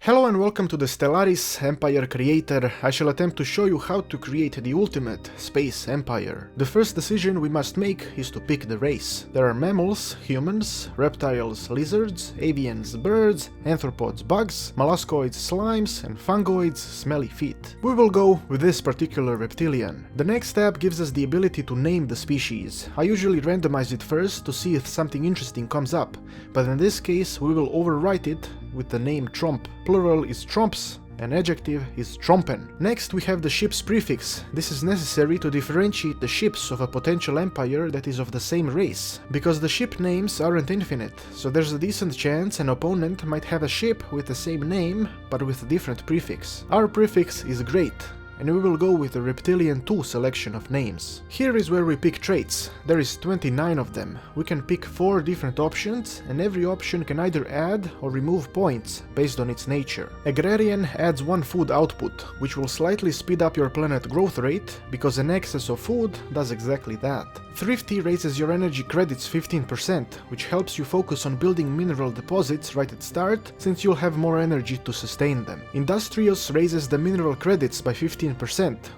Hello and welcome to the Stellaris Empire Creator. I shall attempt to show you how to create the ultimate space empire. The first decision we must make is to pick the race. There are mammals, humans, reptiles, lizards, avians, birds, arthropods, bugs, molluscoids, slimes, and fungoids, smelly feet. We will go with this particular reptilian. The next tab gives us the ability to name the species. I usually randomize it first to see if something interesting comes up, but in this case we will overwrite it with the name Tromp. Plural is Tromps, and adjective is Trompen. Next we have the ship's prefix. This is necessary to differentiate the ships of a potential empire that is of the same race, because the ship names aren't infinite, so there's a decent chance an opponent might have a ship with the same name, but with a different prefix. Our prefix is great, and we will go with the Reptilian 2 selection of names. Here is where we pick traits. There is 29 of them. We can pick 4 different options, and every option can either add or remove points based on its nature. Agrarian adds 1 food output, which will slightly speed up your planet growth rate, because an excess of food does exactly that. Thrifty raises your energy credits 15%, which helps you focus on building mineral deposits right at start, since you'll have more energy to sustain them. Industrious raises the mineral credits by 15%,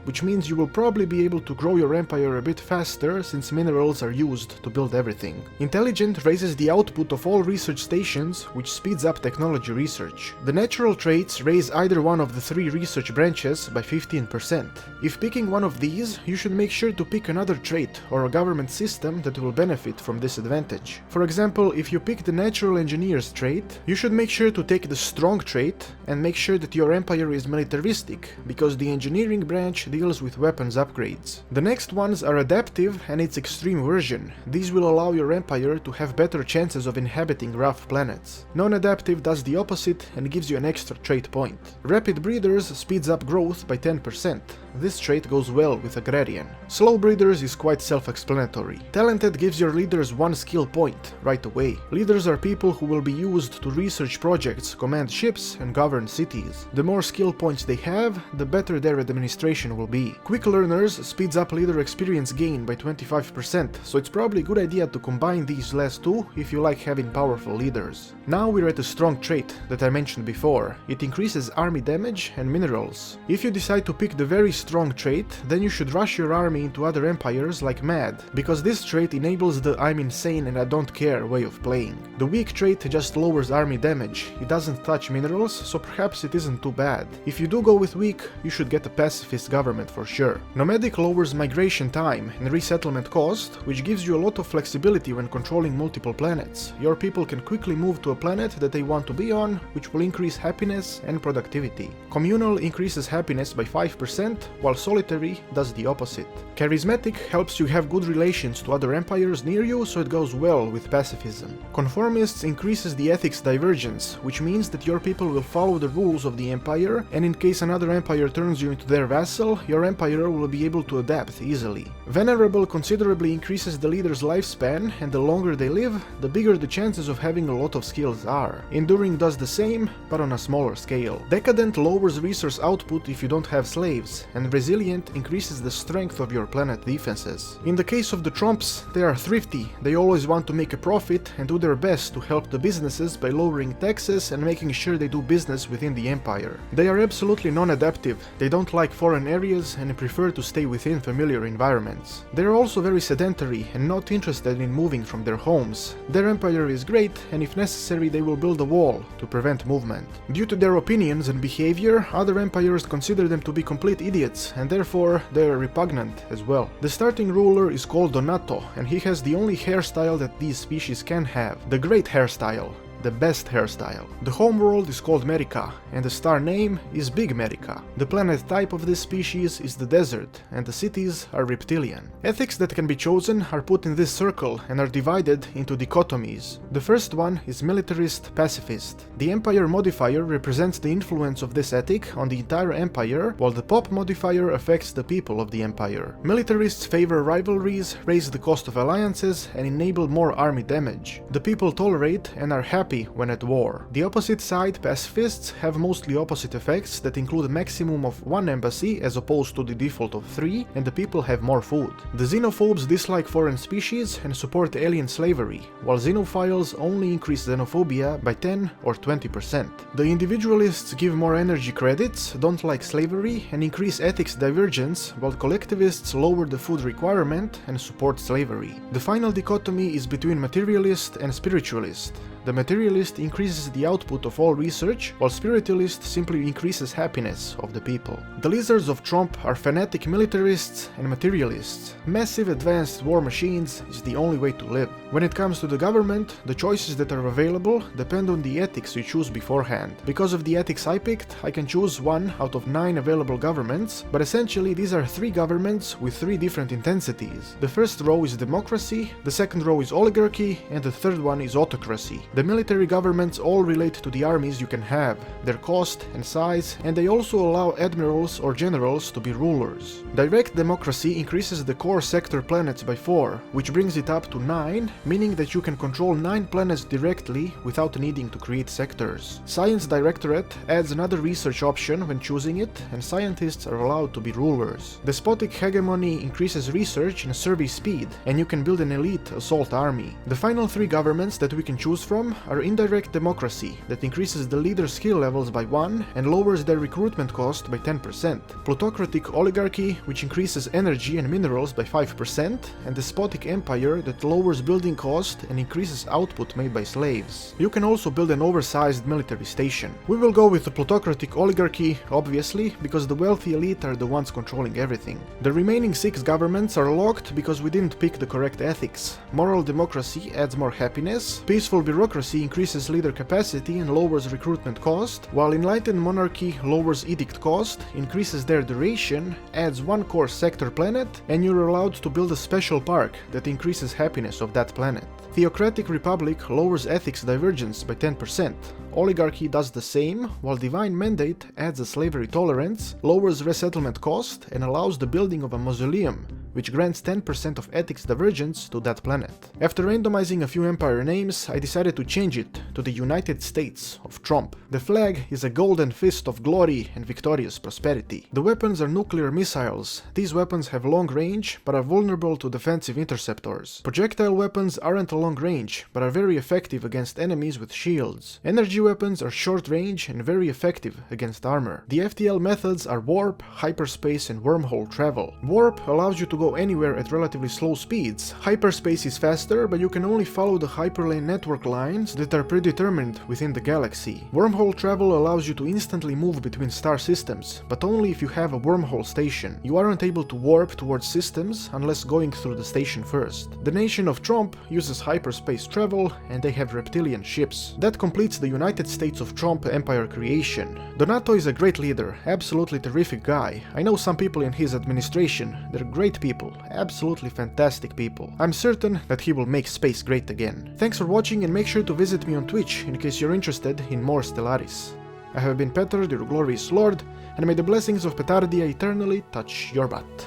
which means you will probably be able to grow your empire a bit faster, since minerals are used to build everything. Intelligent raises the output of all research stations, which speeds up technology research. The natural traits raise either one of the 3 research branches by 15%. If picking one of these, you should make sure to pick another trait or a government system that will benefit from this advantage. For example, if you pick the natural engineer's trait, you should make sure to take the strong trait and make sure that your empire is militaristic, because the engineering branch deals with weapons upgrades. The next ones are adaptive and its extreme version. These will allow your empire to have better chances of inhabiting rough planets. Non-adaptive does the opposite and gives you an extra trait point. Rapid breeders speeds up growth by 10%. This trait goes well with agrarian. Slow breeders is quite self-explanatory. Talented gives your leaders 1 skill point right away. Leaders are people who will be used to research projects, command ships, and govern cities. The more skill points they have, the better their administration will be. Quick learners speeds up leader experience gain by 25%, so it's probably a good idea to combine these last 2 if you like having powerful leaders. Now we're at a strong trait that I mentioned before. It increases army damage and minerals. If you decide to pick the very strong trait, then you should rush your army into other empires like mad, because this trait enables the I'm insane and I don't care way of playing. The weak trait just lowers army damage. It doesn't touch minerals, so perhaps it isn't too bad. If you do go with weak, you should get a pacifist government for sure. Nomadic lowers migration time and resettlement cost, which gives you a lot of flexibility when controlling multiple planets. Your people can quickly move to a planet that they want to be on, which will increase happiness and productivity. Communal increases happiness by 5%, while solitary does the opposite. Charismatic helps you have good relations to other empires near you, so it goes well with pacifism. Conformists increases the ethics divergence, which means that your people will follow the rules of the empire, and in case another empire turns you into their vassal, your empire will be able to adapt easily. Venerable considerably increases the leader's lifespan, and the longer they live, the bigger the chances of having a lot of skills are. Enduring does the same, but on a smaller scale. Decadent lowers resource output if you don't have slaves, and Resilient increases the strength of your planet defenses. In the case of the Tromps, they are thrifty. They always want to make a profit and do their best to help the businesses by lowering taxes and making sure they do business within the empire. They are absolutely non-adaptive. They don't like foreign areas and prefer to stay within familiar environments. They are also very sedentary and not interested in moving from their homes. Their empire is great, and if necessary they will build a wall to prevent movement. Due to their opinions and behavior, other empires consider them to be complete idiots, and therefore they are repugnant as well. The starting ruler is called Donato, and he has the only hairstyle that these species can have, the great hairstyle. The best hairstyle. The homeworld is called Merica, and the star name is Big Merica. The planet type of this species is the desert, and the cities are reptilian. Ethics that can be chosen are put in this circle and are divided into dichotomies. The first one is Militarist Pacifist. The Empire modifier represents the influence of this ethic on the entire empire, while the Pop modifier affects the people of the empire. Militarists favor rivalries, raise the cost of alliances, and enable more army damage. The people tolerate and are happy happy when at war. The opposite side, pacifists, have mostly opposite effects that include a maximum of 1 embassy as opposed to the default of 3, and the people have more food. The xenophobes dislike foreign species and support alien slavery, while xenophiles only increase xenophobia by 10 or 20%. The individualists give more energy credits, don't like slavery, and increase ethics divergence, while collectivists lower the food requirement and support slavery. The final dichotomy is between materialist and spiritualist. The materialist increases the output of all research, while spiritualist simply increases happiness of the people. The lizards of Tromp are fanatic militarists and materialists. Massive advanced war machines is the only way to live. When it comes to the government, the choices that are available depend on the ethics you choose beforehand. Because of the ethics I picked, I can choose 1 out of 9 available governments, but essentially these are 3 governments with 3 different intensities. The first row is democracy, the second row is oligarchy, and the third one is autocracy. The military governments all relate to the armies you can have, their cost and size, and they also allow admirals or generals to be rulers. Direct democracy increases the core sector planets by 4, which brings it up to 9, meaning that you can control 9 planets directly without needing to create sectors. Science Directorate adds another research option when choosing it, and scientists are allowed to be rulers. Despotic hegemony increases research and survey speed, and you can build an elite assault army. The final 3 governments that we can choose from are indirect democracy, that increases the leader skill levels by 1 and lowers their recruitment cost by 10%, plutocratic oligarchy, which increases energy and minerals by 5%, and despotic empire that lowers building cost and increases output made by slaves. You can also build an oversized military station. We will go with the plutocratic oligarchy, obviously, because the wealthy elite are the ones controlling everything. The remaining 6 governments are locked because we didn't pick the correct ethics. Moral democracy adds more happiness, peaceful bureaucracy increases leader capacity and lowers recruitment cost, while enlightened monarchy lowers edict cost, increases their duration, adds 1 core sector planet, and you're allowed to build a special park that increases happiness of that planet. Theocratic republic lowers ethics divergence by 10%. Oligarchy does the same, while divine mandate adds a slavery tolerance, lowers resettlement cost, and allows the building of a mausoleum, which grants 10% of ethics divergence to that planet. After randomizing a few empire names, I decided to change it to the United States of Tromp. The flag is a golden fist of glory and victorious prosperity. The weapons are nuclear missiles. These weapons have long range, but are vulnerable to defensive interceptors. Projectile weapons aren't a long range, but are very effective against enemies with shields. Energy weapons are short range and very effective against armor. The Ftl methods are warp, hyperspace, and wormhole travel. Warp allows you to go anywhere at relatively slow speeds. Hyperspace is faster, but you can only follow the hyperlane network lines that are predetermined within the galaxy. Wormhole travel allows you to instantly move between star systems, but only if you have a wormhole station. You aren't able to warp towards systems unless going through the station first. The nation of Tromp uses hyperspace travel, and they have reptilian ships. That completes the United States of Tromp Empire Creation. Donato is a great leader, absolutely terrific guy. I know some people in his administration, they're great people, absolutely fantastic people. I'm certain that he will make space great again. Thanks for watching, and make sure to visit me on Twitch in case you're interested in more Stellaris. I have been Petard, your glorious lord, and may the blessings of Petardia eternally touch your butt.